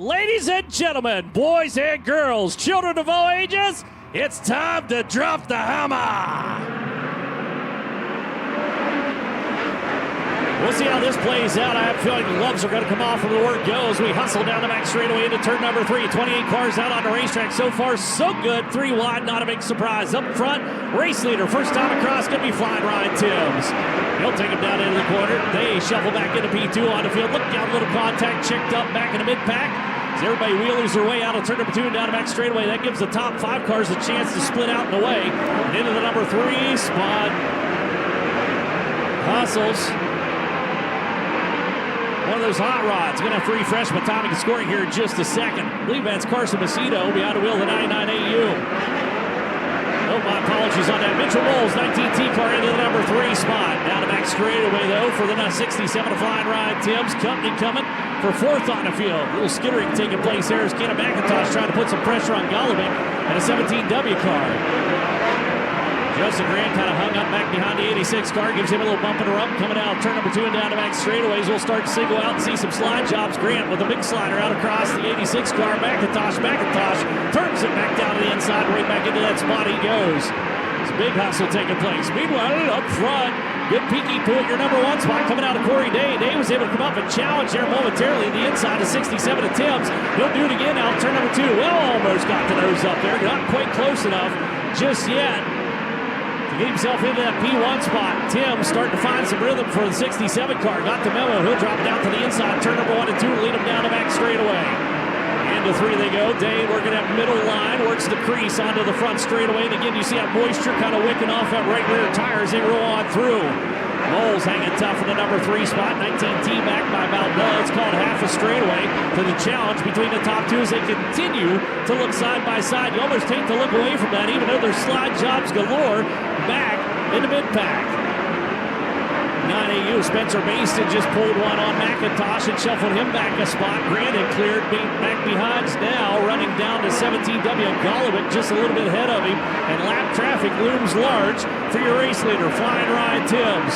Ladies and gentlemen, boys and girls, children of all ages, it's time to drop the hammer. We'll see how this plays out. I have a feeling the gloves are going to come off from the word goes. We hustle down the back straightaway into turn number 3. 28 cars out on the racetrack. So far, so good. 3 wide, not a big surprise. Up front, race leader. First time across, going to be flying Ryan Timms. He'll take him down into the corner. They shuffle back into P2 on the field. Look out, little contact checked up back in the mid-pack. As everybody wheelies their way out of turn number 2 and down the back straightaway. That gives the top 5 cars a chance to split out and away. And into the number 3 spot. Hustles. One of those hot rods. Going to have to refresh my timing and scoring here in just a second. I believe that's Carson Macedo behind the wheel of the 99 AU. Oh, my apologies on that. Mitchell Moles, 19T car into the number 3 spot. Down the back straightaway, though, for the 67 of flying Ryan Timms. Company coming for 4th on the field. A little skittering taking place there as Kenna McIntosh trying to put some pressure on Golobic and a 17W car. Justin Grant kind of hung up back behind the 86 car, gives him a little bump and a rump coming out turn number 2 and down the back straightaways. We'll start to single out and see some slide jobs. Grant with a big slider out across the 86 car. McIntosh turns it back down to the inside, right back into that spot he goes. It's a big hustle taking place. Meanwhile, up front, good peeky pool, your number 1 spot coming out of Corey Day. Day was able to come up and challenge there momentarily the inside of 67 of Timms. He'll do it again out turn number 2. Well, almost got the nose up there. Not quite close enough just yet. Get himself into that P1 spot. Tim starting to find some rhythm for the 67 car. Got the memo. He'll drop down to the inside. Turn number 1 and 2. Lead him down the back straightaway. Into 3 they go. Dane working that middle line. Works the crease onto the front straightaway. And again, you see that moisture kind of wicking off that right rear tire as they roll on through. Moles hanging tough in the number 3 spot. 19T back by about It's called half a straightaway to the challenge between the top 2 as they continue to look side by side. You almost hate to look away from that, even though there's slide jobs galore back in the mid-pack. 9AU, Spencer Mason just pulled one on McIntosh and shuffled him back a spot. Granted cleared back behind now, running down to 17W. Golobic just a little bit ahead of him, and lap traffic looms large for your race leader, flying Ryan Timms.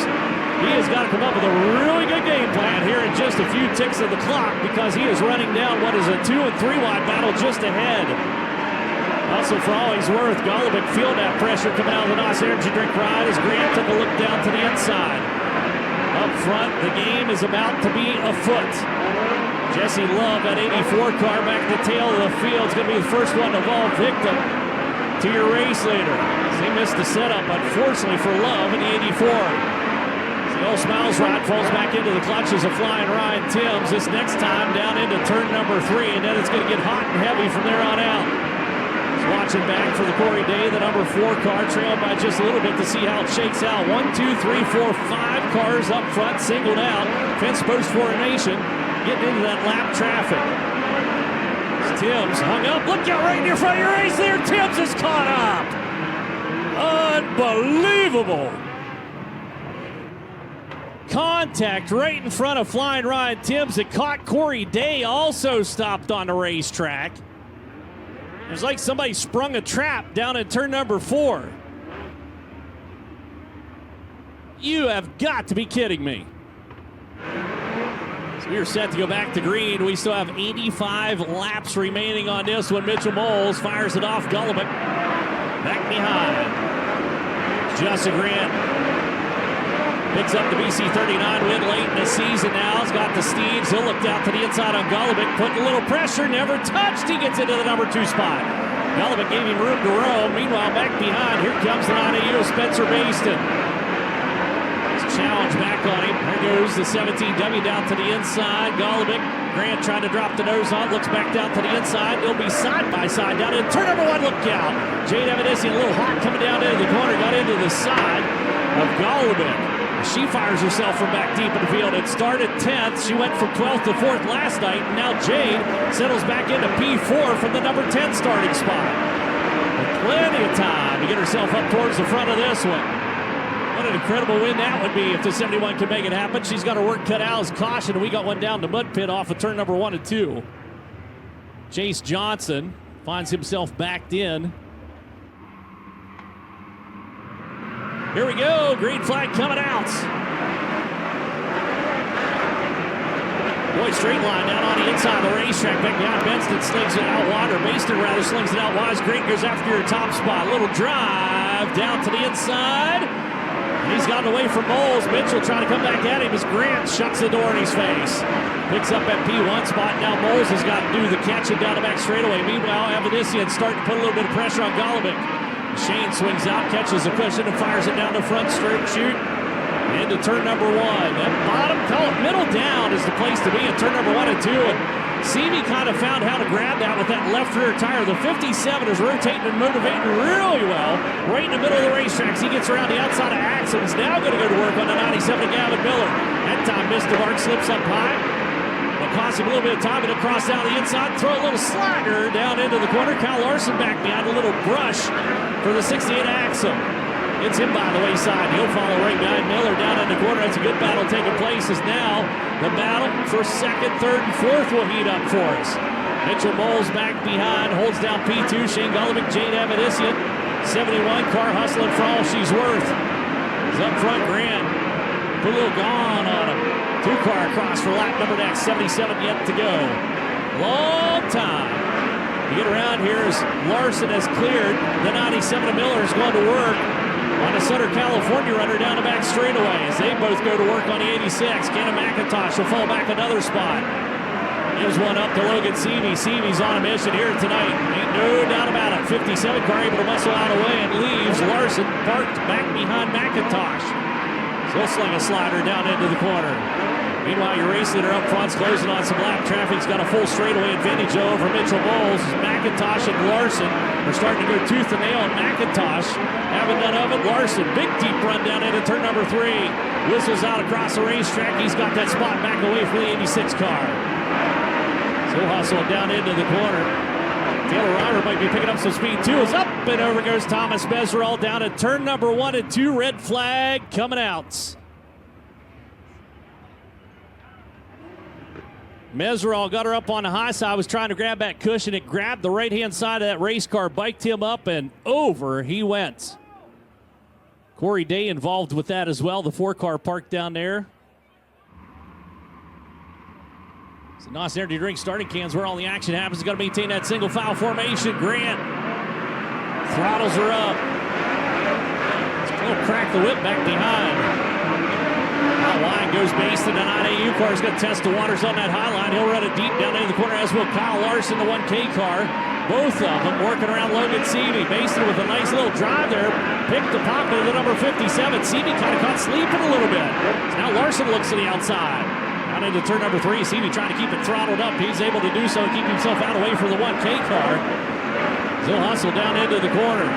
He has got to come up with a really good game plan here in just a few ticks of the clock because he is running down what is a 2 and 3 wide battle just ahead. Also, for all he's worth, Golobic feel that pressure coming out of the NOS Energy Drink ride as Grant took a look down to the inside. Up front, the game is about to be afoot. Jesse Love, that 84 car back at the tail of the field, is going to be the first one to fall victim to your race leader. He missed the setup, unfortunately, for Love in the 84. The old Smiles ride falls back into the clutches of flying Ryan Timms. This next time down into turn number 3, and then it's going to get hot and heavy from there on out. Watching back for the Corey Day, the number 4 car, trailed by just a little bit to see how it shakes out. 1, 2, 3, 4, 5 cars up front, singled out. Fence post formation, getting into that lap traffic. Timms hung up. Look out right in your front of your race there. Timms is caught up. Unbelievable. Contact right in front of flying Ryan Timms. It caught Corey Day, also stopped on the racetrack. It was like somebody sprung a trap down at turn number 4. You have got to be kidding me. So we are set to go back to green. We still have 85 laps remaining on this one. Mitchell Moles fires it off. Golobic back behind. Justin Grant picks up the BC39 win late in the season now. He's got the Steeds. He'll look down to the inside on Golobic. Putting a little pressure. Never touched. He gets into the number 2 spot. Golobic gave him room to roam. Meanwhile, back behind, here comes the 9AU, Spencer Baston. Challenge back on him. There goes the 17W down to the inside. Golobic, Grant trying to drop the nose on. Looks back down to the inside. They'll be side by side down in turn number 1. Look out. Jade Evidisi a little hot coming down into the corner. Got into the side of Golobic. She fires herself from back deep in the field. It started 10th. She went from 12th to 4th last night. And now Jade settles back into P4 from the number 10 starting spot. With plenty of time to get herself up towards the front of this one. What an incredible win that would be if the 71 could make it happen. She's got her work cut out as caution. We got one down to mud pit off of turn number 1 and 2. Chase Johnson finds himself backed in. Here we go, green flag coming out. Boy, straight line down on the inside of the racetrack. Back behind Benston, slings it out wide, or Macedo rather slings it out wide. Grant goes after your top spot. Little drive down to the inside. And he's gotten away from Moles. Mitchell trying to come back at him as Grant shuts the door in his face. Picks up at P1 spot. Now Moles has got to do the catching down the back straightaway. Meanwhile, Avedisian starting to put a little bit of pressure on Golobic. Shane swings out, catches the cushion, and fires it down the front straight chute. Into turn number 1. That bottom, call it middle down, is the place to be in turn number 1 and 2. And Seavey kind of found how to grab that with that left rear tire. The 57 is rotating and motivating really well right in the middle of the racetracks. He gets around the outside of Axel. He's now going to go to work on the 97 of Gavin Miller. That time missed the mark, slips up high. But costs him a little bit of time to cross down the inside, throw a little slider down into the corner. Kyler Larson back behind, a little brush for the 68 Axel. It's him by the wayside. He'll follow right behind Miller down in the corner. That's a good battle taking place as now the battle for second, third, and fourth will heat up for us. Mitchell Moles back behind, holds down P2. Shane Golobic, Jade Avedisian. 71, car hustling for all she's worth. He's up front, Grant. Put a little gone on him. 2-car across for lap number next. 77 yet to go. Long time to get around here as Larson has cleared. The 97 of Miller is going to work on the Southern California runner down the back straightaway as they both go to work on the 86. Kenna McIntosh will fall back another spot. Gives one up to Logan Seavey. Seavey's on a mission here tonight. Ain't no doubt about it. 57 car able to muscle out of the way and leaves Larson parked back behind McIntosh. So he'll sling a slider down into the corner. Meanwhile, your race leader up front's closing on some lap traffic. He's got a full straightaway advantage over Mitchell Moles. McIntosh and Larson are starting to go tooth and nail. And McIntosh having none of it. Larson, big deep run down into turn number 3. Whistles out across the racetrack. He's got that spot back away from the 86 car. So hustling down into the corner. Taylor Ryder might be picking up some speed too. Is up and over goes Thomas Meserol down at turn number 1 and 2. Red flag coming out. Meserol got her up on the high side, was trying to grab that cushion. It grabbed the right-hand side of that race car, biked him up, and over he went. Corey Day involved with that as well, the 4-car parked down there. So NOS Energy Drink starting cans where all the action happens. Got to maintain that single file formation. Grant throttles her up. He'll crack the whip back behind. Out wide goes Basin. The 9AU car is going to test the waters on that high line. He'll run it deep down into the corner, as will Kyle Larson, the 1K car. Both of them working around Logan Seavey. Basin with a nice little drive there. Picked the pocket of the number 57. Seavey kind of caught sleeping a little bit. So now Larson looks to the outside. Down into turn number 3. Seavey trying to keep it throttled up. He's able to do so and keep himself out away from the 1K car. He'll hustle down into the corner.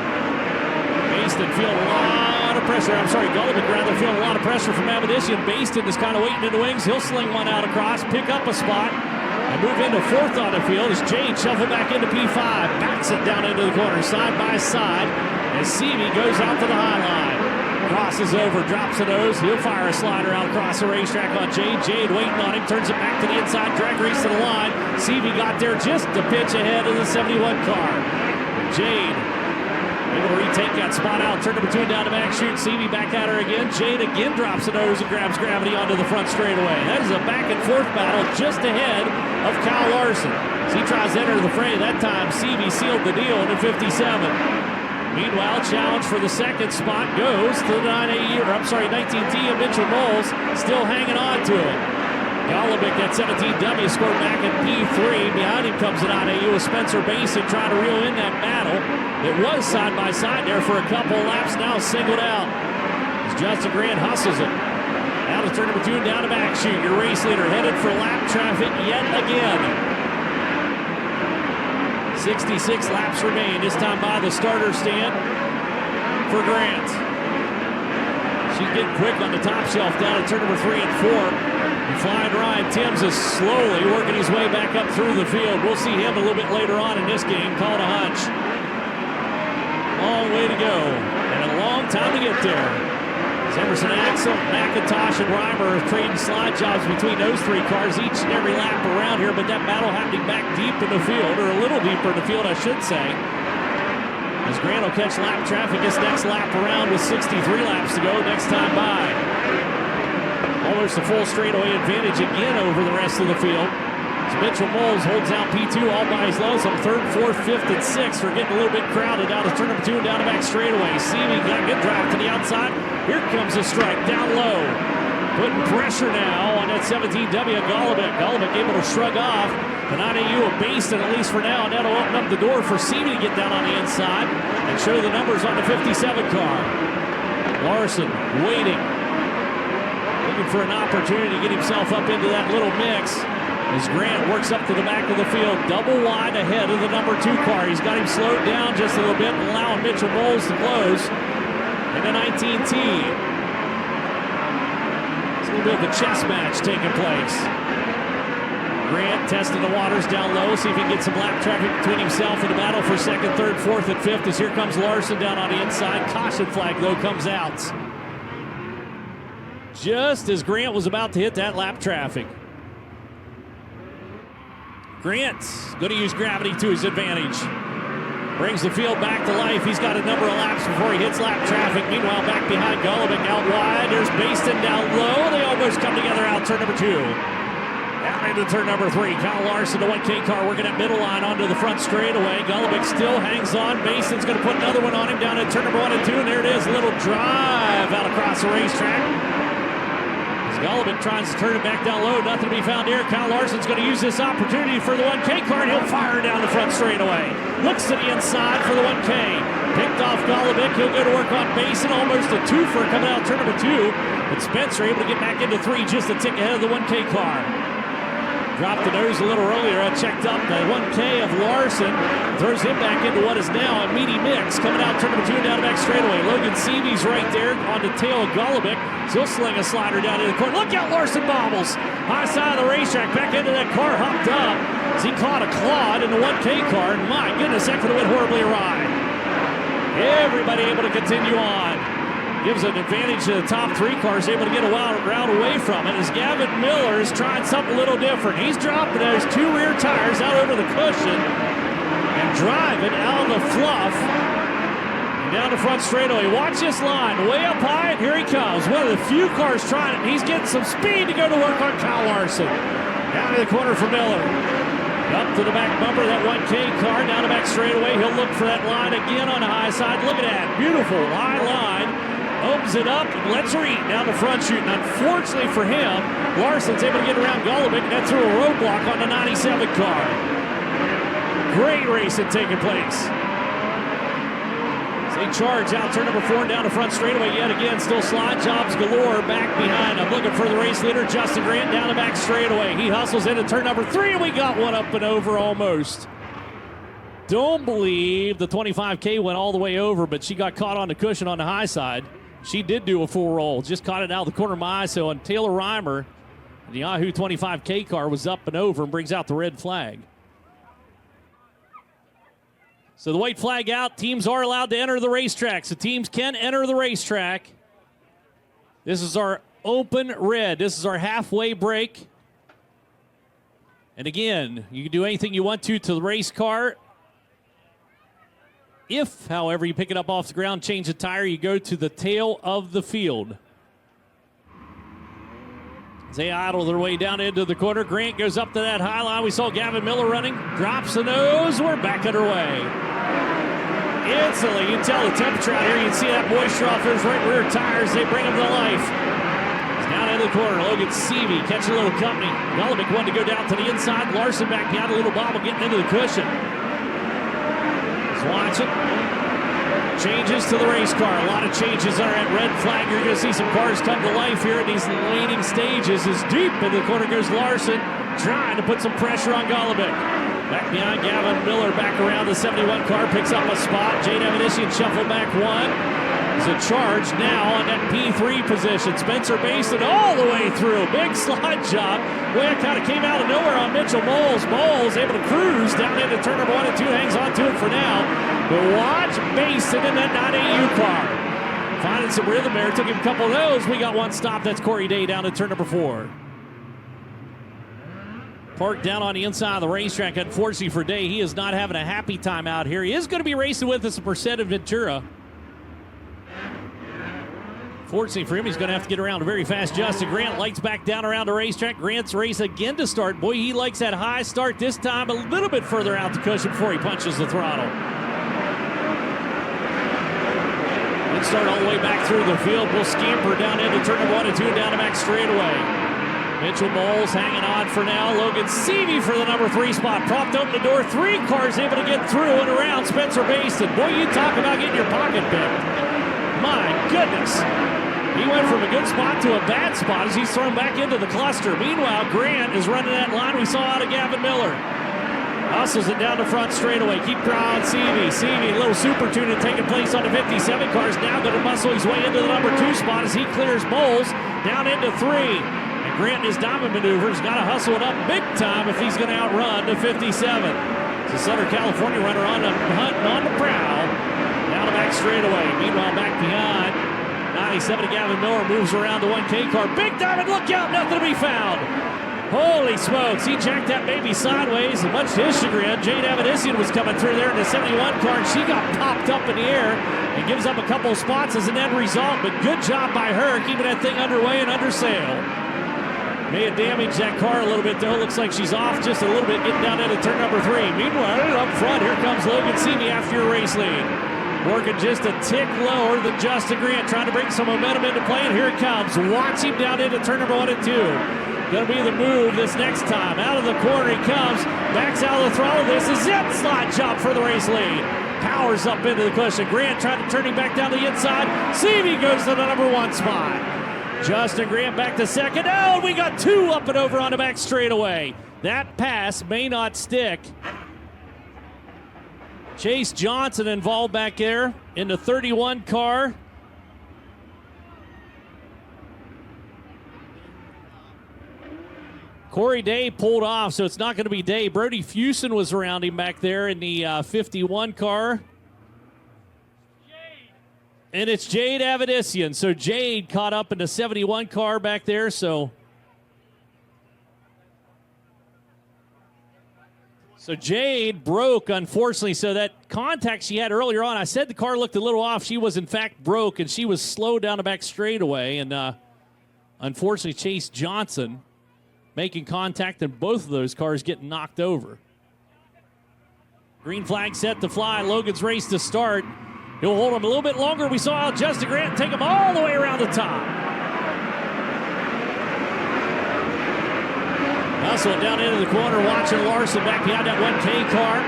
Basin feeling a lot of pressure. Golobic rather feeling a lot of pressure from Avedisian. Basin is kind of waiting in the wings. He'll sling one out across, pick up a spot, and move into 4th on the field as Jade shuffle back into P5. Backs it down into the corner, side by side, as Seavey goes out to the high line. Crosses over, drops the nose. He'll fire a slider out across the racetrack on Jade. Jade waiting on him, turns it back to the inside, drag race to the line. Seavey got there just a pitch ahead of the 71 car. Jade able to retake that spot out. Turn number 2 down the back chute. Seavey back at her again. Jade again drops the nose and grabs gravity onto the front straightaway. That is a back and forth battle just ahead of Kyle Larson. As he tries to enter the fray. That time Seavey sealed the deal in the 57. Meanwhile, challenge for the second spot goes to the 19T of Mitchell Moles. Still hanging on to it. Golobic, that 17W, scored back in P3. Behind him comes the 9AU with Spencer Basin trying to reel in that battle. It was side by side there for a couple laps, now singled out as Justin Grant hustles it. Out of turn number 2 and down the back chute. Your race leader headed for lap traffic yet again. 66 laps remain, this time by the starter stand for Grant. She's getting quick on the top shelf down at turn number 3 and 4. And flying Ryan Timms is slowly working his way back up through the field. We'll see him a little bit later on in this game, calling a hunch. Long way to go, and a long time to get there. As Emerson Axel, McIntosh, and Reimer are trading slide jobs between those 3 cars each and every lap around here, but that battle happening back deep in the field, or a little deeper in the field, I should say. As Grant will catch lap traffic this next lap around with 63 laps to go next time by. Almost a full straightaway advantage again over the rest of the field. As Mitchell Moles holds down P2 all by his lows on 3rd, 4th, 5th, and 6th. We're getting a little bit crowded out of turn number 2 and down the back straightaway. Seavey got a good drive to the outside. Here comes a strike down low. Putting pressure now on that 17W Golobic. Golobic able to shrug off the 9AU of Basin, at least for now, and that'll open up the door for Seavey to get down on the inside and show the numbers on the 57 car. Larson waiting, looking for an opportunity to get himself up into that little mix as Grant works up to the back of the field, double wide ahead of the number 2 car. He's got him slowed down just a little bit, allowing Mitchell Moles to close in the 19T. It's a little bit of a chess match taking place. Grant testing the waters down low, see if he can get some lap traffic between himself and the battle for 2nd, 3rd, 4th, and 5th. As here comes Larson down on the inside. Caution flag, though, comes out just as Grant was about to hit that lap traffic. Grant's going to use gravity to his advantage. Brings the field back to life. He's got a number of laps before he hits lap traffic. Meanwhile, back behind Golobic out wide. There's Baston down low. They almost come together out turn number 2. Out into turn number 3. Kyler Larson, the 1K car, working that middle line onto the front straightaway. Golobic still hangs on. Bason's going to put another one on him down at turn number 1 and 2. And there it is, a little drive out across the racetrack. As Golobic tries to turn it back down low, nothing to be found here. Kyler Larson's going to use this opportunity for the 1K car, and he'll fire down the front straightaway. Looks to the inside for the 1K. Picked off Golobic. He'll go to work on Basin. Almost a twofer coming out turn number 2. But Spencer able to get back into 3 just a tick ahead of the 1K car. Dropped the nose a little earlier. I checked up the 1K of Larson. Throws him back into what is now a meaty mix. Coming out turn number 2 and down the back straightaway. Logan Seavey's right there on the tail of Golobic. He'll sling a slider down in the corner. Look out, Larson bobbles. High side of the racetrack. Back into that car, hopped up. As he caught a clod in the 1K car. And my goodness, that could have went horribly awry. Everybody able to continue on. Gives an advantage to the top 3 cars, able to get a wild route away from it as Gavin Miller is trying something a little different. He's dropping those 2 rear tires out over the cushion and driving out of the fluff and down the front straightaway. Watch this line, way up high, and here he comes. One of the few cars trying it. He's getting some speed to go to work on Kyler Larson. Down to the corner for Miller. Up to the back bumper, that 1K car, down the back straightaway. He'll look for that line again on the high side. Look at that, beautiful high line. Opens it up and lets her eat down the front chute. And unfortunately for him, Larson's able to get around Golobic, and that threw a roadblock on the 97 car. Great racing taking place. They charge out turn number 4 and down the front straightaway yet again. Still slide jobs galore back behind. I'm looking for the race leader, Justin Grant, down the back straightaway. He hustles into turn number 3, and we got one up and over almost. Don't believe the 25K went all the way over, but she got caught on the cushion on the high side. She did do a full roll. Just caught it out of the corner of my eye. So on Taylor Reimer, the Yahoo 25K car was up and over and brings out the red flag. So the white flag out. Teams are allowed to enter the racetrack. So teams can enter the racetrack. This is our open red. This is our halfway break. And again, you can do anything you want to the race car. If, however, you pick it up off the ground, change the tire, you go to the tail of the field. As they idle their way down into the corner, Grant goes up to that high line. We saw Gavin Miller running, drops the nose. We're back underway. Instantly, you can tell the temperature out here. You can see that moisture off those right rear tires. They bring them to life. He's down into the corner. Logan Seavey catching a little company. Golobic wanted to go down to the inside. Larson back behind a little bobble, getting into the cushion. Watch it. Changes to the race car. A lot of changes are at red flag. You're going to see some cars come to life here in these leading stages. As deep in the corner goes Larson, trying to put some pressure on Golobic. Back behind Gavin Miller, back around the 71 car, picks up a spot. Jade Evanisian shuffle back 1. There's a charge now on that P3 position. Spencer Basin all the way through. Big slide job. Boy, that kind of came out of nowhere on Mitchell Moles. Moles able to cruise down into turn number 1 and 2. Hangs on to it for now. But watch Basin in that 9AU car. Finding some rhythm there. Took him a couple of those. We got one stop. That's Corey Day down to turn number 4. Parked down on the inside of the racetrack. Unfortunately for Day, he is not having a happy time out here. He is going to be racing with us at Merced Ventura. Fortunately for him, he's going to have to get around a very fast Justin Grant. Lights back down around the racetrack. Grant's race again to start. Boy, he likes that high start this time, a little bit further out the cushion before he punches the throttle. Let's start all the way back through the field. We'll scamper down into turn number 1 and 2 down the back straightaway. Mitchell Moles hanging on for now. Logan Seavey for the number 3 spot. Propped open the door. 3 cars able to get through and around Spencer Baston. Boy, you talk about getting your pocket picked. My goodness. He went from a good spot to a bad spot as he's thrown back into the cluster. Meanwhile, Grant is running that line we saw out of Gavin Miller. Hustles it down the front straightaway. Keep your eye on Seavey. Seavey, a little super tuning taking place on the 57 cars. Now going to muscle his way into the number 2 spot as he clears Moles down into 3. And Grant in his diamond maneuvers got to hustle it up big time if he's going to outrun the 57. It's a Southern California runner on the hunt and on the prowl. Down the back straightaway. Meanwhile, back behind, 97 Gavin Miller moves around the 1K car. Big diamond, look out, nothing to be found. Holy smokes, he jacked that baby sideways, and much to his chagrin, Jade Avedissian was coming through there in the 71 car, and she got popped up in the air and gives up a couple of spots as an end result, but good job by her keeping that thing underway and under sail. May have damaged that car a little bit, though. Looks like she's off just a little bit, getting down into turn number 3. Meanwhile, up front, here comes Logan Seavey after your race lead. Working just a tick lower than Justin Grant, trying to bring some momentum into play, and here it comes. Watch him down into turn number 1 and 2. Going to be the move this next time. Out of the corner he comes, backs out of the throttle. This is it, slide job for the race lead. Powers up into the cushion. Grant trying to turn him back down the inside. Seavey goes to the number 1 spot. Justin Grant back to second. Oh, we got 2 up and over on the back straightaway. That pass may not stick. Chase Johnson involved back there in the 31 car. Corey Day pulled off, so it's not going to be Day. Brody Fuson was around him back there in the 51 car. And it's Jade Avedissian. So Jade caught up in the 71 car back there, So Jade broke, unfortunately. So that contact she had earlier on, I said the car looked a little off. She was, in fact, broke, and she was slowed down the back straightaway. And unfortunately, Chase Johnson making contact, and both of those cars getting knocked over. Green flag set to fly. Logan's race to start. He'll hold him a little bit longer. We saw Justin Grant take him all the way around the top. Hustle down into the corner, watching Larson back behind that 1K car.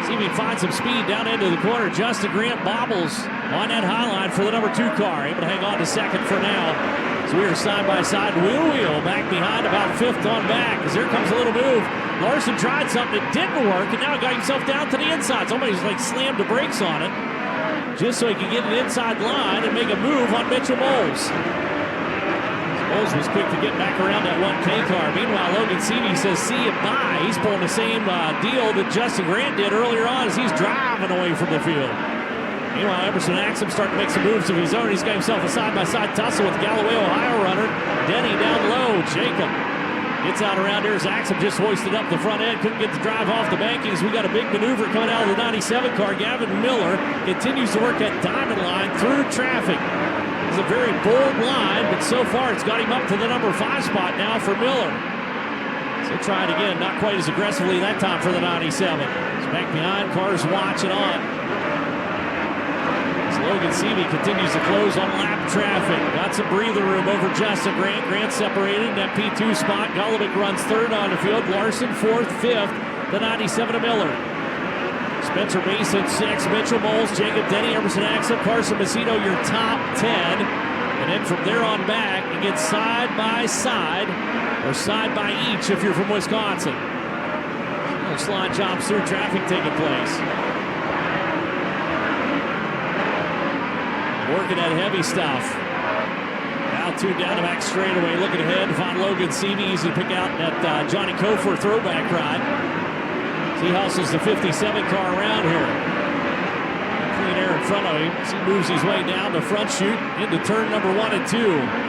See if he can find some speed down into the corner. Justin Grant bobbles on that high line for the number 2 car. Able to hang on to second for now. So we are side by side, wheel back behind, about 5th on back. As here comes a little move. Larson tried something, it didn't work, and now got himself down to the inside. Somebody's like slammed the brakes on it, just so he could get an inside line and make a move on Mitchell Moles. Moles was quick to get back around that 1K car. Meanwhile, Logan Seavey says, see you bye. He's pulling the same deal that Justin Grant did earlier on as he's driving away from the field. Meanwhile, Emerson Axum starting to make some moves of his own. He's got himself a side-by-side tussle with Galloway, Ohio runner. Denny down low. Jacob gets out around here as Axum just hoisted up the front end. Couldn't get the drive off the bankings. We got a big maneuver coming out of the 97 car. Gavin Miller continues to work that diamond line through traffic. It's a very bold line, but so far it's got him up to the number 5 spot now for Miller. So try it again. Not quite as aggressively that time for the 97. He's back behind. Cars watching on. Logan Seavey continues to close on lap traffic. Got some breather room over Justin Grant. Grant separated in that P2 spot. Golobic runs 3rd on the field. Larson 4th, 5th. The 97 of Miller. Spencer Mason 6. Mitchell Moles, Jacob Denny, Emerson Axum, Carson Macedo, your top 10. And then from there on back, it gets side by side, or side by each if you're from Wisconsin. Little slide jobs through traffic taking place. Working that heavy stuff. Now 2 down the back straightaway. Looking ahead to find Logan Seavey. Easy to pick out that Johnny Cofer throwback ride. He hustles the 57 car around here. Clean air in front of him. He moves his way down the front chute into turn number 1 and 2.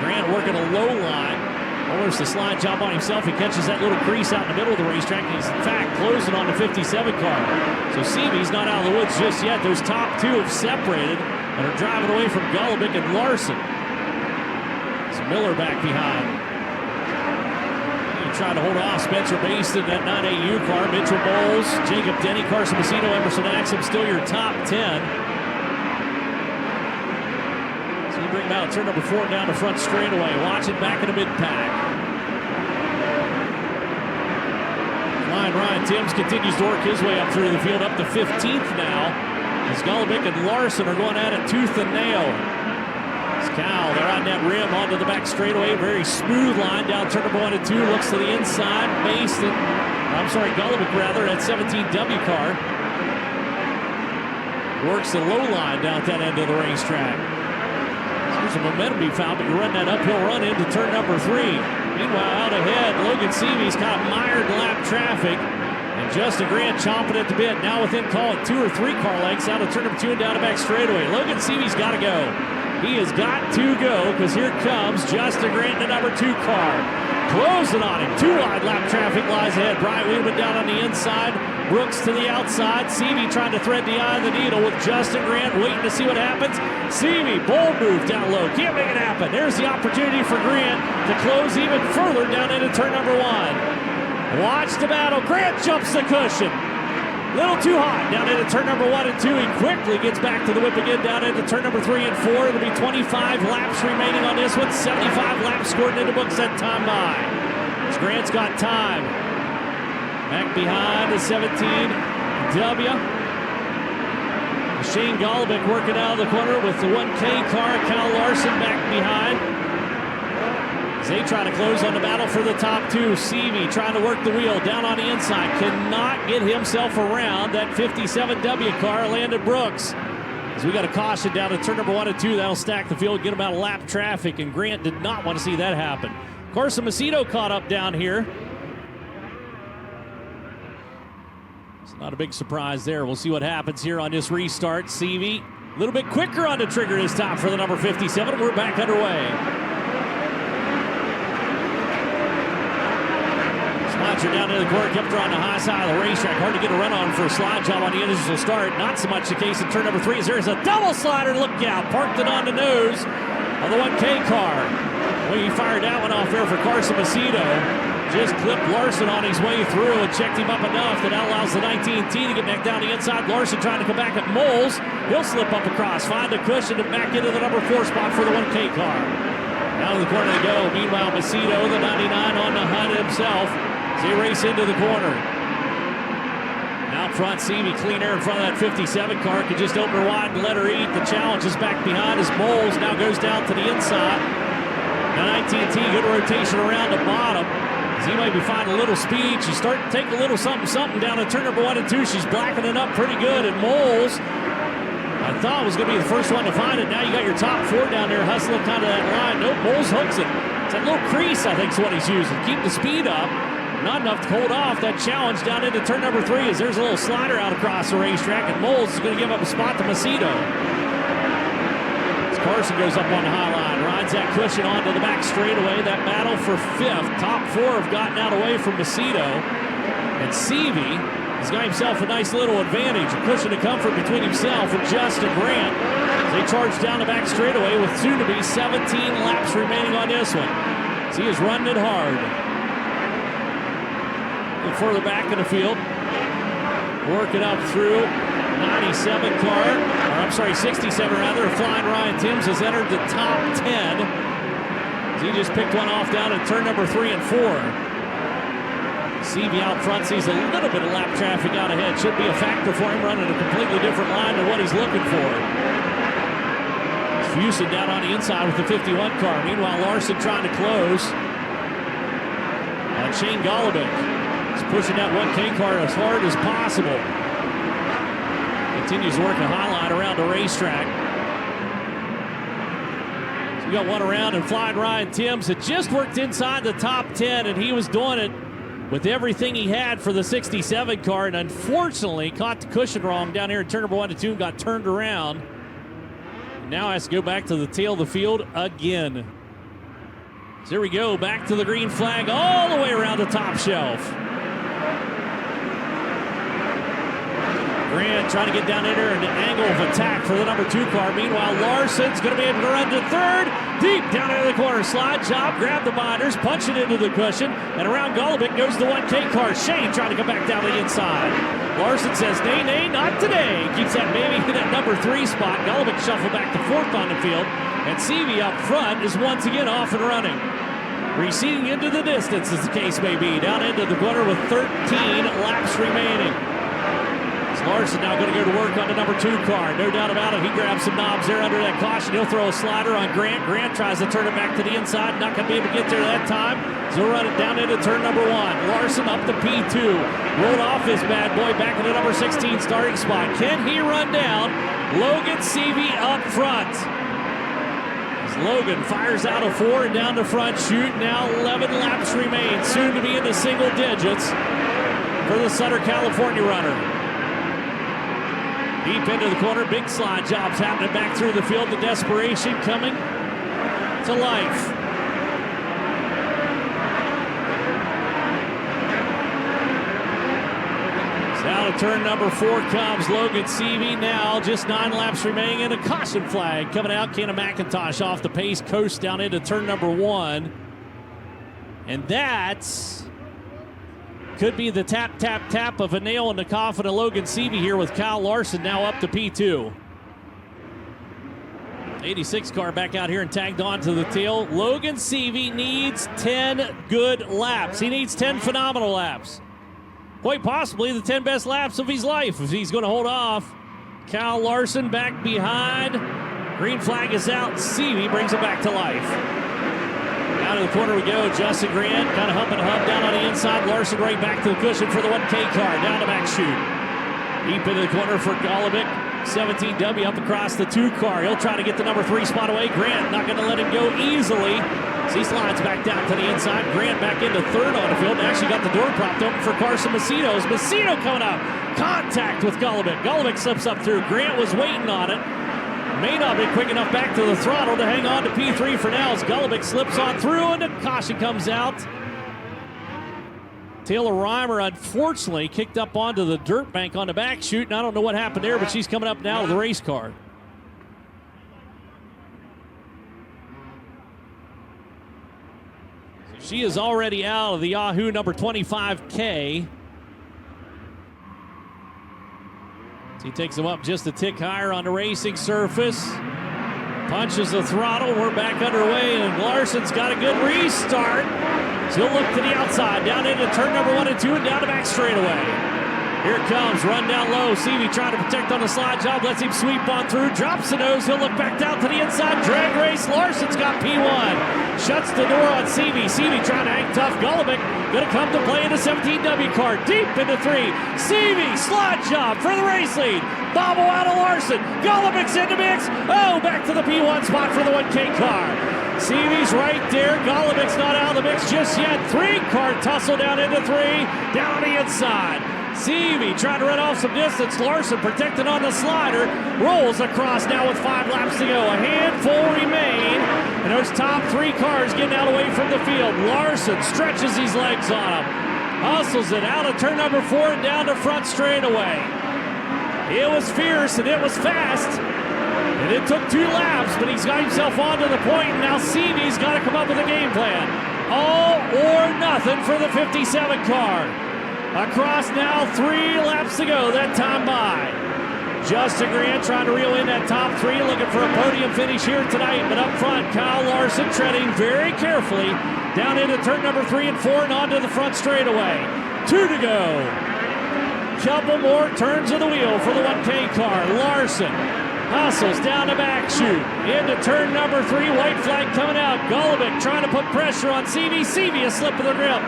Grant working a low line. Almost a slide job on himself. He catches that little crease out in the middle of the racetrack. He's, in fact, closing on the 57 car. So Seavey's not out of the woods just yet. Those top 2 have separated and are driving away from Golobic and Larson. Miller back behind. Trying to hold off Spencer Baston, that 9AU car. Mitchell Bowles, Jacob Denny, Carson Macedo, Emerson Axum, still your top 10. So you bring him out turn number 4 down the front straightaway. Watch it back in the mid-pack. Ryan Timms continues to work his way up through the field, up to 15th now, as Golobic and Larson are going at it tooth and nail. Cal, they're on that rim onto the back straightaway. Very smooth line down turn number 1 and 2. Looks to the inside. Golobic rather, that 17W car. Works the low line down at that end of the racetrack. So there's some momentum to be found, but you run that uphill run into turn number 3. Meanwhile, out ahead, Logan Seavey's got mired lap traffic. And Justin Grant chomping at the bit. Now within call it 2 or 3 car lengths out of turn number 2 and down the back straightaway. Logan Seavey's got to go. He has got to go because here comes Justin Grant in the number 2 car. Closing on him. 2 wide lap traffic lies ahead. Bryant Wheelerman down on the inside. Brooks to the outside. Seavey trying to thread the eye of the needle with Justin Grant waiting to see what happens. Seavey, bold move down low. Can't make it happen. There's the opportunity for Grant to close even further down into turn number 1. Watch the battle. Grant jumps the cushion. Little too hot down into turn number 1 and 2. He quickly gets back to the whip again down into turn number 3 and 4. It'll be 25 laps remaining on this one. 75 laps scored into the books that time by. As Grant's got time. Back behind the 17W. Shane Golobic working out of the corner with the 1K car. Kyler Larson back behind. As they try to close on the battle for the top 2. Seavey trying to work the wheel down on the inside. Cannot get himself around that 57W car, Landon Brooks. As we got a caution down to turn number 1 and 2. That'll stack the field, get him out of lap traffic, and Grant did not want to see that happen. Carson Macedo caught up down here. It's not a big surprise there. We'll see what happens here on this restart. Seavey a little bit quicker on the trigger this time for the number 57. We're back underway. Slides her down into the corner, kept her on the high side of the racetrack. Hard to get a run on for a slide job on the initial start. Not so much the case in turn number 3 as there's a double slider. Look out, parked it on the nose of the 1K car. Well, he fired that one off there for Carson Macedo. Just clipped Larson on his way through and checked him up enough that allows the 19T to get back down the inside. Larson trying to come back at Moles. He'll slip up across, find a cushion and back into the number 4 spot for the 1K car. Down to the corner they go. Meanwhile, Macedo, the 99 on the hunt himself. They race into the corner. Out front, Seavey clean air in front of that 57 car. Could just open her wide and let her eat. The challenge is back behind as Moles now goes down to the inside. Now 19T, good rotation around the bottom. As he might be finding a little speed. She's starting to take a little something down at turn number 1 and 2. She's blacking it up pretty good. And Moles, I thought was going to be the first one to find it. Now you got your top 4 down there hustling kind of that line. Nope, Moles hooks it. It's that little crease, I think, is what he's using. Keep the speed up. Not enough to hold off that challenge down into turn number 3 as there's a little slider out across the racetrack, and Moles is going to give up a spot to Macedo. As Carson goes up on the high line, rides that cushion onto the back straightaway. That battle for 5th. Top 4 have gotten out away from Macedo. And Seavey has got himself a nice little advantage. A cushion of comfort between himself and Justin Grant. As they charge down the back straightaway with soon to be 17 laps remaining on this one. As he is running it hard. Further back in the field, working up through 67 car, or I'm sorry, 67 rather. Flying Ryan Timms has entered the top 10. He just picked one off down at turn number 3 and 4. Seavey out front sees a little bit of lap traffic out ahead. Should be a factor for him running a completely different line than what he's looking for. Fusin down on the inside with the 51 car. Meanwhile, Larson trying to close on Shane Golobic. He's pushing that 1K car as hard as possible. Continues to work a high line around the racetrack. So we got one around, and Flying Ryan Timms had just worked inside the top 10, and he was doing it with everything he had for the 67 car, and unfortunately caught the cushion wrong down here in turn number 1 and 2 and got turned around. And now has to go back to the tail of the field again. So here we go, back to the green flag all the way around the top shelf. Grant trying to get down in there, an angle of attack for the number 2 car. Meanwhile, Larson's going to be able to run to third. Deep down into the corner. Slide job, grab the binders, punch it into the cushion, and around Golobic goes the 1K car. Shane trying to come back down the inside. Larson says, nay, nay, not today. Keeps that baby in that number 3 spot. Golobic shuffle back to 4th on the field, and Seavey up front is once again off and running. Receding into the distance, as the case may be. Down into the corner with 13 laps remaining. Larson now going to go to work on the number 2 car. No doubt about it. He grabs some knobs there under that caution. He'll throw a slider on Grant. Grant tries to turn it back to the inside. Not going to be able to get there that time. So he'll run it down into turn number 1. Larson up to P2. Rolled off his bad boy back in the number 16 starting spot. Can he run down Logan Seavey up front? As Logan fires out a 4 and down the front chute. Now 11 laps remain. Soon to be in the single digits for the Southern California runner. Deep into the corner, big slide jobs happening back through the field. The desperation coming to life. So out of turn number 4 comes Logan Seavey. Now just 9 laps remaining and a caution flag coming out. Kenna McIntosh off the pace coast down into turn number 1. And that's could be the tap, tap, tap of a nail in the coffin of Logan Seavey here with Kyle Larson now up to P2. 86 car back out here and tagged on to the tail. Logan Seavey needs 10 good laps. He needs 10 phenomenal laps. Quite possibly the 10 best laps of his life if he's going to hold off. Kyle Larson back behind. Green flag is out. Seavey brings it back to life. Out of the corner we go. Justin Grant kind of humping a hump down on the inside. Larson right back to the cushion for the 1K car. Down the back chute. Deep into the corner for Golobic. 17W up across the 2 car. He'll try to get the number 3 spot away. Grant not going to let him go easily. So he slides back down to the inside. Grant back into 3rd on the field. Actually got the door propped open for Carson Macedo. Macedo coming up. Contact with Golobic. Golobic slips up through. Grant was waiting on it. May not be quick enough back to the throttle to hang on to P3 for now as Golobic slips on through and the caution comes out. Taylor Reimer unfortunately kicked up onto the dirt bank on the back chute, and I don't know what happened there, but she's coming up now with the race car. So she is already out of the Yahoo number 25K. He takes him up just a tick higher on the racing surface. Punches the throttle. We're back underway, and Larson's got a good restart. So he'll look to the outside, down into turn number 1 and 2, and down the back straightaway. Here it comes, run down low. Seavey trying to protect on the slide job, lets him sweep on through, drops the nose. He'll look back down to the inside. Drag race. Larson's got P1. Shuts the door on Seavey. Seavey trying to hang tough. Golobic going to come to play in the 17W car. Deep into 3. Seavey, slide job for the race lead. Bobble out of Larson. Golobic's in the mix. Oh, back to the P1 spot for the 1K car. Seavey's right there. Golobic's not out of the mix just yet. 3 car tussle down into 3. Down on the inside. Seavey trying to run off some distance. Larson protected on the slider. Rolls across now with 5 laps to go. A handful remain. And those top 3 cars getting out away from the field. Larson stretches his legs on him. Hustles it out of turn number 4 and down the front straightaway. It was fierce and it was fast. And it took 2 laps, but he's got himself onto the point. And now Seavey's got to come up with a game plan. All or nothing for the 57 car. Across now, 3 laps to go, that time by. Justin Grant trying to reel in that top 3, looking for a podium finish here tonight. But up front, Kyle Larson treading very carefully down into turn number 3 and 4 and onto the front straightaway. 2 to go. Couple more turns of the wheel for the 1K car. Larson hustles down the back chute into turn number 3. White flag coming out. Golobic trying to put pressure on Seavey. Seavey a slip of the grip.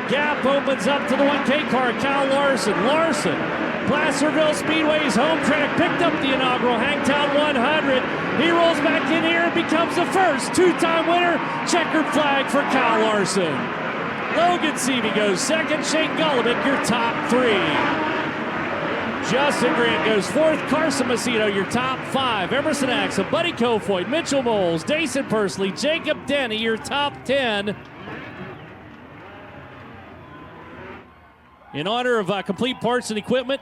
Gap opens up to the 1K car. Kyle Larson. Larson, Placerville Speedway's home track, picked up the inaugural Hangtown 100. He rolls back in here and becomes the first 2-time winner. Checkered flag for Kyle Larson. Logan Seavey goes second. Shane Golobic, your top 3. Justin Grant goes 4th. Carson Macedo, your top 5. Emerson Axel, Buddy Kofoid, Mitchell Moles, Dason Pursley, Jacob Denny, your top 10. In honor of Complete Parts and Equipment,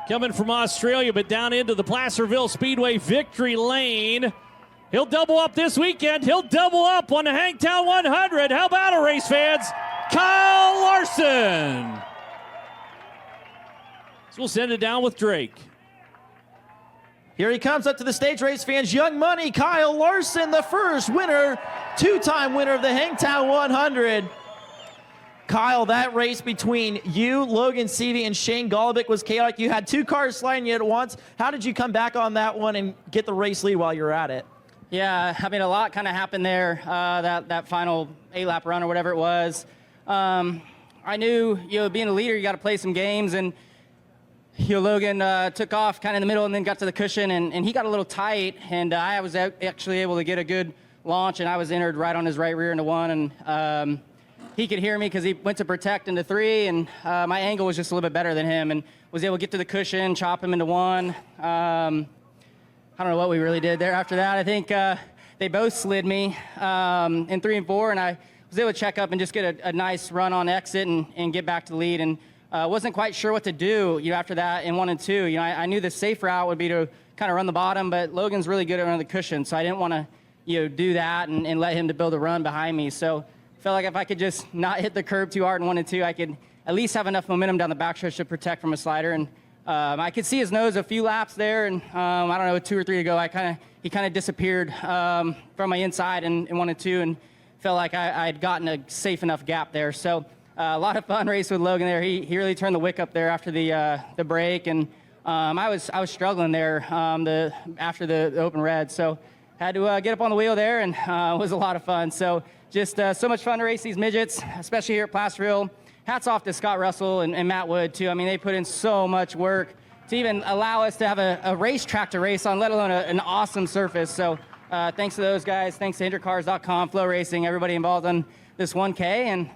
Coming from Australia, but down into the Placerville Speedway victory lane. He'll double up this weekend. He'll double up on the Hangtown 100. How about it, race fans? Kyler Larson. So we'll send it down with Drake. Here he comes up to the stage, race fans. Young Money, Kyler Larson, the first winner, two-time winner of the Hangtown 100. Kyle, that race between you, Logan Seavey, and Shane Golobic was chaotic. You had two cars sliding you at once. How did you come back on that one and get the race lead while you were at it? Yeah, I mean, a lot kind of happened there, that final 8-lap run or whatever it was. I knew, being a leader, you got to play some games, and Logan took off kind of in the middle and then got to the cushion, and he got a little tight, and I was actually able to get a good launch, and I was entered right on his right rear into one, and he could hear me because he went to protect into 3, and my angle was just a little bit better than him, and was able to get to the cushion, chop him into 1. I don't know what we really did there after that. I think they both slid me in 3 and 4, and I was able to check up and just get a nice run on exit and get back to the lead, and wasn't quite sure what to do after that in 1 and 2. I knew the safe route would be to kind of run the bottom, but Logan's really good at running the cushion, so I didn't want to do that and let him to build a run behind me. So I felt like if I could just not hit the curb too hard in 1 and 2, I could at least have enough momentum down the backstretch to protect from a slider. And I could see his nose a few laps there, and I don't know, 2 or 3 ago, he kind of disappeared from my inside in 1 and 2, and felt like I had gotten a safe enough gap there. So a lot of fun race with Logan there. He really turned the wick up there after the break, and I was struggling there after the open red. So had to get up on the wheel there, and it was a lot of fun. So just so much fun to race these midgets, especially here at Placerville. Hats off to Scott Russell and Matt Wood, too. I mean, they put in so much work to even allow us to have a racetrack to race on, let alone an awesome surface. So thanks to those guys. Thanks to InterCars.com, FloRacing, everybody involved in this 1K. And,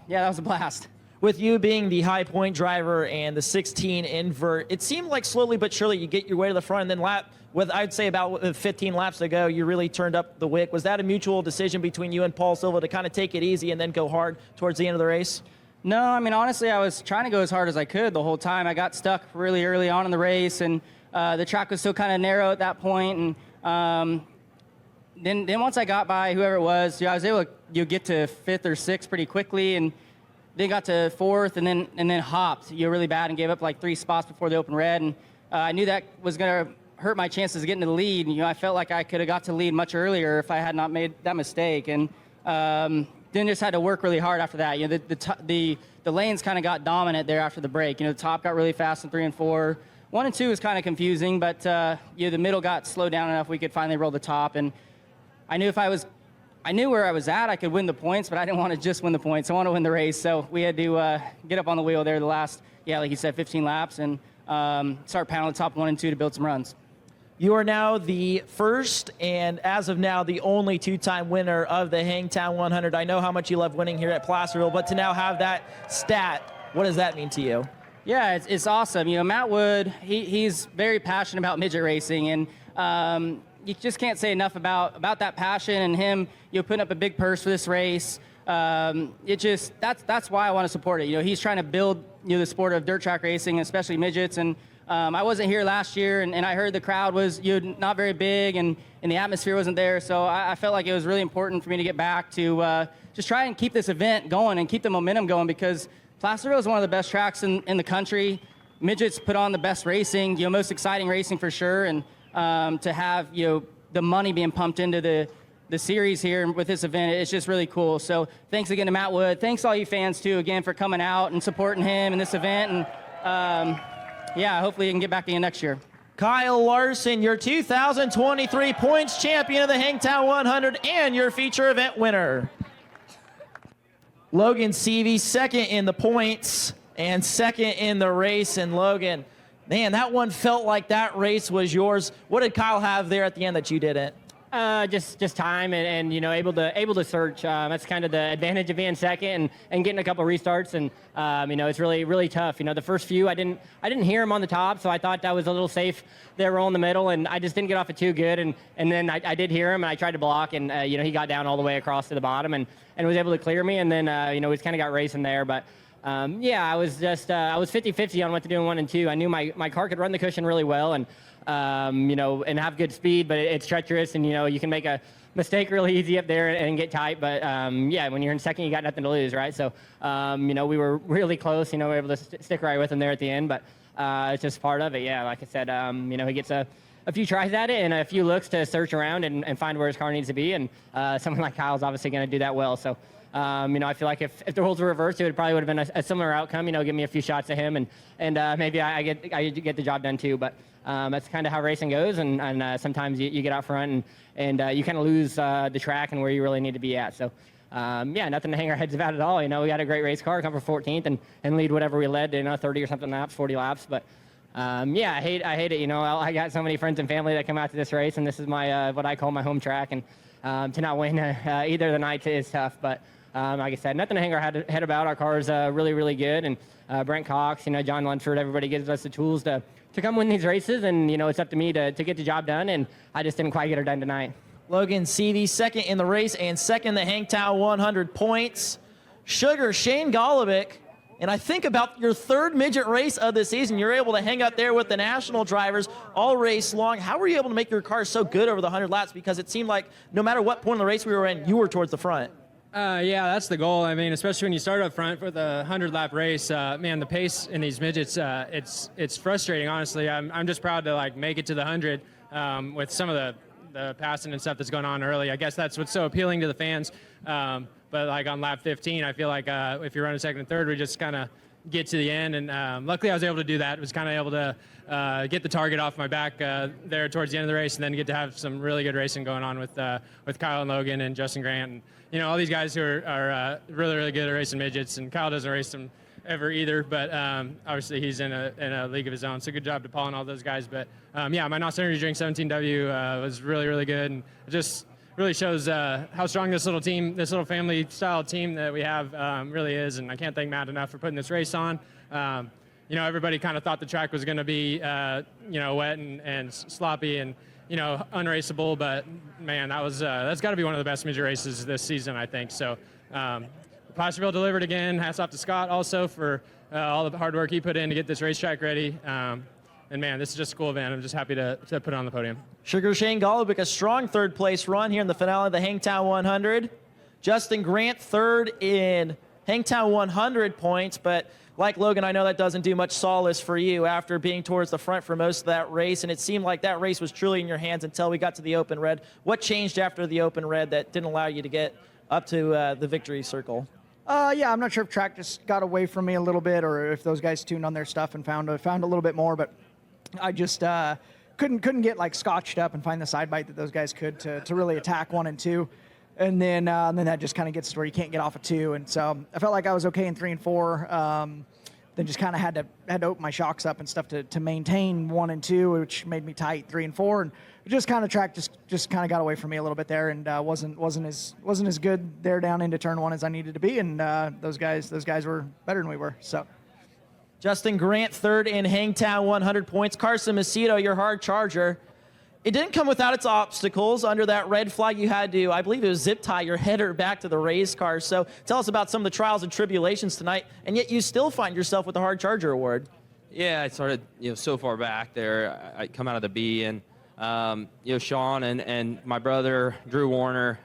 yeah, that was a blast. With you being the high point driver and the 16 invert, it seemed like slowly but surely you get your way to the front, and then I'd say about 15 laps to go, you really turned up the wick. Was that a mutual decision between you and Paul Silva to kind of take it easy and then go hard towards the end of the race? No, I mean, honestly, I was trying to go as hard as I could the whole time. I got stuck really early on in the race, and the track was still kind of narrow at that point. And then once I got by whoever it was, I was able to get to 5th or 6th pretty quickly, and then got to 4th, and then hopped really bad and gave up like 3 spots before the open red. And I knew that was going to hurt my chances of getting to the lead. I felt like I could have got to the lead much earlier if I had not made that mistake. And then just had to work really hard after that. The lanes kind of got dominant there after the break. The top got really fast in 3 and 4. 1 and 2 was kind of confusing, but the middle got slowed down enough we could finally roll the top. And I knew I knew where I was at, I could win the points, but I didn't want to just win the points. I want to win the race. So we had to get up on the wheel there the last, like you said, 15 laps, and start pounding the top 1 and 2 to build some runs. You are now the first and, as of now, the only 2-time winner of the Hangtown 100. I know how much you love winning here at Placerville, but to now have that stat, what does that mean to you? Yeah, it's awesome. Matt Wood, he's very passionate about midget racing, and you just can't say enough about that passion and him, putting up a big purse for this race. That's why I want to support it. He's trying to build the sport of dirt track racing, especially midgets, and I wasn't here last year, and I heard the crowd was not very big, and the atmosphere wasn't there, so I felt like it was really important for me to get back to just try and keep this event going and keep the momentum going, because Placerville is one of the best tracks in the country. Midgets put on the best racing, most exciting racing for sure, and to have the money being pumped into the series here with this event, it's just really cool. So thanks again to Matt Wood. Thanks to all you fans too, again, for coming out and supporting him in this event, and yeah, hopefully you can get back again next year. Kyler Larson, your 2023 points champion of the Hangtown 100 and your feature event winner. Logan Seavey, second in the points and second in the race. And Logan, man, that one felt like that race was yours. What did Kyle have there at the end that you didn't? Just time and able to search. That's kind of the advantage of being second and getting a couple restarts, and it's really tough. The first few I didn't hear him on the top, so I thought that was a little safe there, rolling the middle, and I just didn't get off it too good, and then I did hear him, and I tried to block, and he got down all the way across to the bottom and was able to clear me, and then we kind of got racing there, but yeah, I was just I was 50-50 on what to do in 1 and 2. I knew my car could run the cushion really well and and have good speed, but it's treacherous, and you can make a mistake really easy up there and get tight. But yeah, when you're in second, you got nothing to lose, right? So we were really close. We were able to stick right with him there at the end, but it's just part of it. Yeah, like I said, he gets a few tries at it and a few looks to search around and find where his car needs to be, and someone like Kyle's obviously going to do that well. So I feel like if the roles were reversed, it probably would have been a similar outcome. Give me a few shots at him, and maybe I get the job done too. But that's kind of how racing goes, and sometimes you get out front and you kind of lose the track and where you really need to be at. So yeah, nothing to hang our heads about at all. We got a great race car, come for 14th and lead whatever we led, 30 or something laps, 40 laps. But yeah, I hate it. I got so many friends and family that come out to this race, and this is my what I call my home track, and to not win either of the nights is tough. But like I said, nothing to hang our head about. Our car is really, really good, and Brent Cox, John Lunsford, everybody gives us the tools to come win these races, and it's up to me to get the job done, and I just didn't quite get her done tonight. Logan Seavey, second in the race and second the Hangtown 100 points. Sugar, Shane Golobic. And I think about your third midget race of the season. You're able to hang up there with the national drivers all race long. How were you able to make your car so good over the 100 laps? Because it seemed like no matter what point of the race we were in, you were towards the front. Yeah, that's the goal. I mean, especially when you start up front for the 100-lap race, man, the pace in these midgets, it's frustrating, honestly. I'm just proud to, make it to the 100 with some of the passing and stuff that's going on early. I guess that's what's so appealing to the fans. But on lap 15, I feel like if you're running second and third, we just kind of get to the end. And luckily, I was able to do that. Was kind of able to get the target off my back there towards the end of the race, and then get to have some really good racing going on with Kyle and Logan and Justin Grant, and all these guys who are really, really good at racing midgets. And Kyle doesn't race them ever either, but obviously he's in a league of his own. So good job to Paul and all those guys. But yeah, my NOS Energy Drink 17W was really, really good, and just really shows how strong this little team, this little family-style team that we have really is. And I can't thank Matt enough for putting this race on. Everybody kind of thought the track was going to be, wet and sloppy and, unraceable. But, man, that's got to be one of the best midget races this season, I think. So Placerville delivered again. Hats off to Scott also for all the hard work he put in to get this racetrack ready. And, man, this is just a cool event. I'm just happy to put it on the podium. Sugar Shane Golobic, a strong third-place run here in the finale of the Hangtown 100. Justin Grant, third in Hangtown 100 points. But like Logan, I know that doesn't do much solace for you after being towards the front for most of that race. And it seemed like that race was truly in your hands until we got to the open red. What changed after the open red that didn't allow you to get up to the victory circle? Yeah, I'm not sure if track just got away from me a little bit or if those guys tuned on their stuff and found a little bit more. But I just couldn't get scotched up and find the side bite that those guys could to really attack 1 and 2, and then that just kind of gets to where you can't get off of 2, and so I felt like I was okay in 3 and 4. Then just kind of had to open my shocks up and stuff to maintain 1 and 2, which made me tight 3 and 4, and just kind of track just kind of got away from me a little bit there, and wasn't as good there down into turn 1 as I needed to be, and those guys were better than we were. So. Justin Grant, third in Hangtown 100 points. Carson Macedo, your hard charger. It didn't come without its obstacles. Under that red flag, you had to, I believe it was zip tie your header back to the race car. So tell us about some of the trials and tribulations tonight, and yet you still find yourself with the hard charger award. Yeah, I started, so far back there. I come out of the B, and Sean and my brother Drew Warner,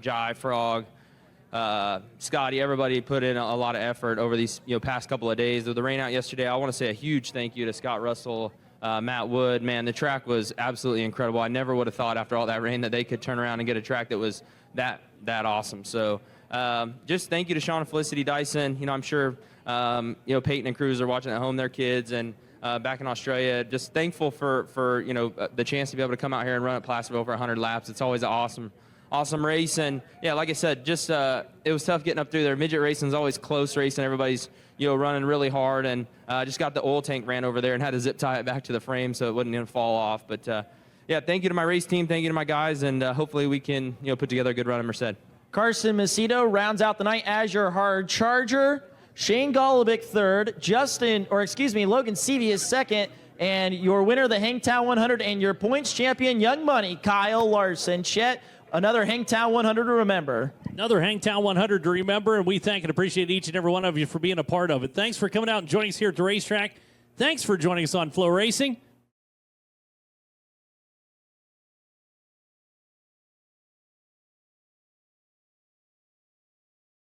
Jai Frog, Scotty, everybody put in a lot of effort over these past couple of days. With the rain out yesterday, I want to say a huge thank you to Scott Russell, Matt Wood. Man, the track was absolutely incredible. I never would have thought after all that rain that they could turn around and get a track that was that awesome. So just thank you to Sean and Felicity Dyson. I'm sure Peyton and Cruz are watching at home, their kids, and back in Australia. Just thankful for the chance to be able to come out here and run at Placerville for 100 laps. It's always an awesome race, and yeah, like I said, just it was tough getting up through there. Midget racing is always close racing. Everybody's running really hard, and just got the oil tank ran over there and had to zip tie it back to the frame so it wouldn't even fall off. But yeah, thank you to my race team, thank you to my guys, and hopefully we can put together a good run at Merced. Carson Macedo rounds out the night as your hard charger. Shane Golobic third. Logan Seavey is second. And your winner of the Hangtown 100 and your points champion, Young Money, Kyler Larson. Chet, Another Hangtown 100 to remember. Another Hangtown 100 to remember, and we thank and appreciate each and every one of you for being a part of it. Thanks for coming out and joining us here at the racetrack. Thanks for joining us on FloRacing.